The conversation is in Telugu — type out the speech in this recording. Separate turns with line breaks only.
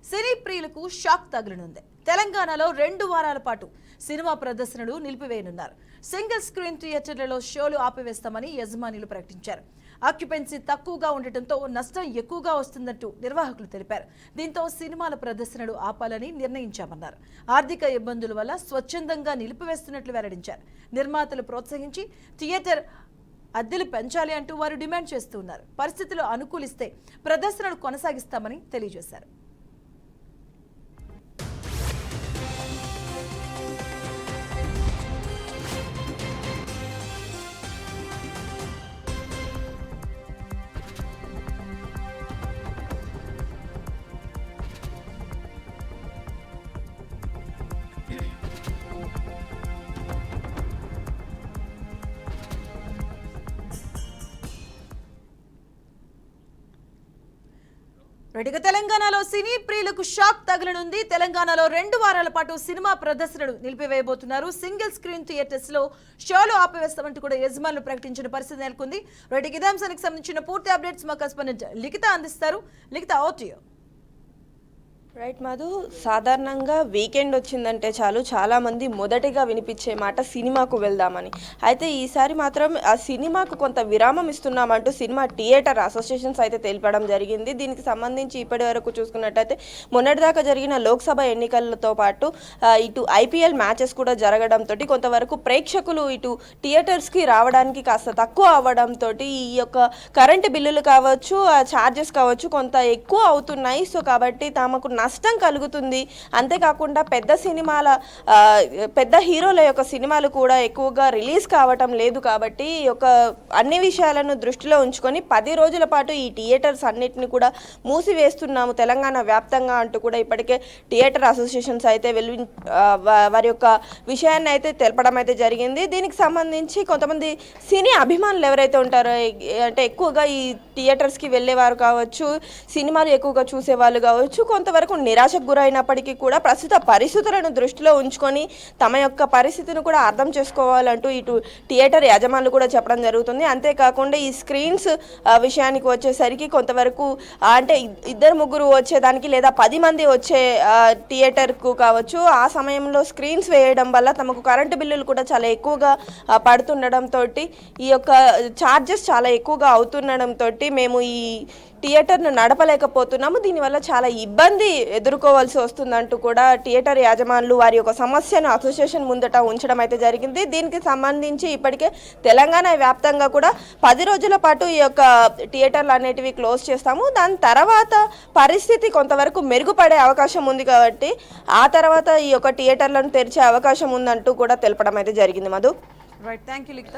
సినీ ప్రియులకు షాక్ తగలనుంది. తెలంగాణలో 2 వారాల పాటు సినిమా ప్రదర్శనలు నిలిపివేయనున్నారు. సింగిల్ స్క్రీన్ థియేటర్లలో షోలు ఆపివేస్తామని యజమానులు ప్రకటించారు. ఆక్యుపెన్సీ తక్కువగా ఉండటంతో నష్టం ఎక్కువగా వస్తుందంటూ నిర్వాహకులు తెలిపారు. దీంతో సినిమాల ప్రదర్శనలు ఆపాలని నిర్ణయించామన్నారు. ఆర్థిక ఇబ్బందుల వల్ల స్వచ్ఛందంగా నిలిపివేస్తున్నట్లు వెల్లడించారు. నిర్మాతలు ప్రోత్సహించి థియేటర్ అద్దెలు పెంచాలి అంటూ వారు డిమాండ్ చేస్తున్నారు. పరిస్థితులు అనుకూలిస్తే ప్రదర్శనలు కొనసాగిస్తామని తెలియజేశారు. రెడ్డిగా తెలంగాణలో సినీ ప్రియులకు షాక్ తగలనుంది. తెలంగాణలో 2 వారాల పాటు సినిమా ప్రదర్శనలు నిలిపివేయబోతున్నారు. సింగిల్ స్క్రీన్ థియేటర్స్ లో షోలు ఆపివేస్తామంటూ కూడా యజమానులు ప్రకటించిన పరిస్థితి నెలకొంది. రెడ్డికి ఇదే అంశానికి సంబంధించిన పూర్తి అప్డేట్స్ మా కరెస్పాండెంట్ లిఖిత అందిస్తారు. Likhitha, over to you.
Right Madhu, సాధారణంగా వీకెండ్ వచ్చిందంటే చాలామంది మొదటిగా వినిపించే మాట సినిమాకు వెళ్దామని. అయితే ఈసారి మాత్రం ఆ సినిమాకు కొంత విరామం ఇస్తున్నామంటూ సినిమా థియేటర్ అసోసియేషన్స్ అయితే తెలిపడం జరిగింది. దీనికి సంబంధించి ఇప్పటి వరకు చూసుకున్నట్టయితే మొన్నటిదాకా జరిగిన లోక్సభ ఎన్నికలతో పాటు ఇటు ఐపీఎల్ మ్యాచెస్ కూడా జరగడంతో కొంతవరకు ప్రేక్షకులు ఇటు థియేటర్స్కి రావడానికి కాస్త తక్కువ అవ్వడంతో ఈ యొక్క కరెంటు బిల్లులు కావచ్చు, ఛార్జెస్ కావచ్చు కొంత ఎక్కువ అవుతున్నాయి. సో కాబట్టి తమకు నష్టం కలుగుతుంది. అంతేకాకుండా పెద్ద హీరోల యొక్క సినిమాలు కూడా ఎక్కువగా రిలీజ్ కావటం లేదు. కాబట్టి అన్ని విషయాలను దృష్టిలో ఉంచుకొని 10 రోజుల పాటు ఈ థియేటర్స్ అన్నిటిని కూడా మూసివేస్తున్నాము తెలంగాణ వ్యాప్తంగా అంటూ కూడా ఇప్పటికే థియేటర్ అసోసియేషన్స్ అయితే వారి యొక్క విషయాన్ని అయితే తెలపడం అయితే జరిగింది. దీనికి సంబంధించి కొంతమంది సినీ అభిమానులు ఎవరైతే ఉంటారో, అంటే ఎక్కువగా ఈ థియేటర్స్కి వెళ్ళేవారు కావచ్చు, సినిమాలు ఎక్కువగా చూసేవాళ్ళు కావచ్చు, కొంతవరకు నిరాశకు గురైనప్పటికీ కూడా ప్రస్తుత పరిస్థితులను దృష్టిలో ఉంచుకొని తమ యొక్క పరిస్థితిని కూడా అర్థం చేసుకోవాలంటూ ఇటు థియేటర్ యజమానులు కూడా చెప్పడం జరుగుతుంది. అంతేకాకుండా ఈ స్క్రీన్స్ విషయానికి వచ్చేసరికి కొంతవరకు అంటే 2-3 వచ్చేదానికి లేదా 10 మంది వచ్చే థియేటర్కు కావచ్చు, ఆ సమయంలో స్క్రీన్స్ వేయడం వల్ల తమకు కరెంటు బిల్లులు కూడా చాలా ఎక్కువగా పడుతుండడంతో ఈ యొక్క ఛార్జెస్ చాలా ఎక్కువగా అవుతుండడంతో మేము ఈ థియేటర్ను నడపలేకపోతున్నాము, దీనివల్ల చాలా ఇబ్బంది ఎదుర్కోవాల్సి వస్తుందంటూ కూడా థియేటర్ యాజమానులు వారి యొక్క సమస్యను అసోసియేషన్ ముందట ఉంచడం అయితే జరిగింది. దీనికి సంబంధించి ఇప్పటికే తెలంగాణ వ్యాప్తంగా కూడా 10 రోజుల పాటు ఈ యొక్క థియేటర్లు అనేటివి క్లోజ్ చేస్తాము. దాని తర్వాత పరిస్థితి కొంతవరకు మెరుగుపడే అవకాశం ఉంది కాబట్టి ఆ తర్వాత ఈ యొక్క థియేటర్లను తెరిచే అవకాశం ఉందంటూ కూడా తెలపడం అయితే జరిగింది. Madhu,
right, thank you Likhita.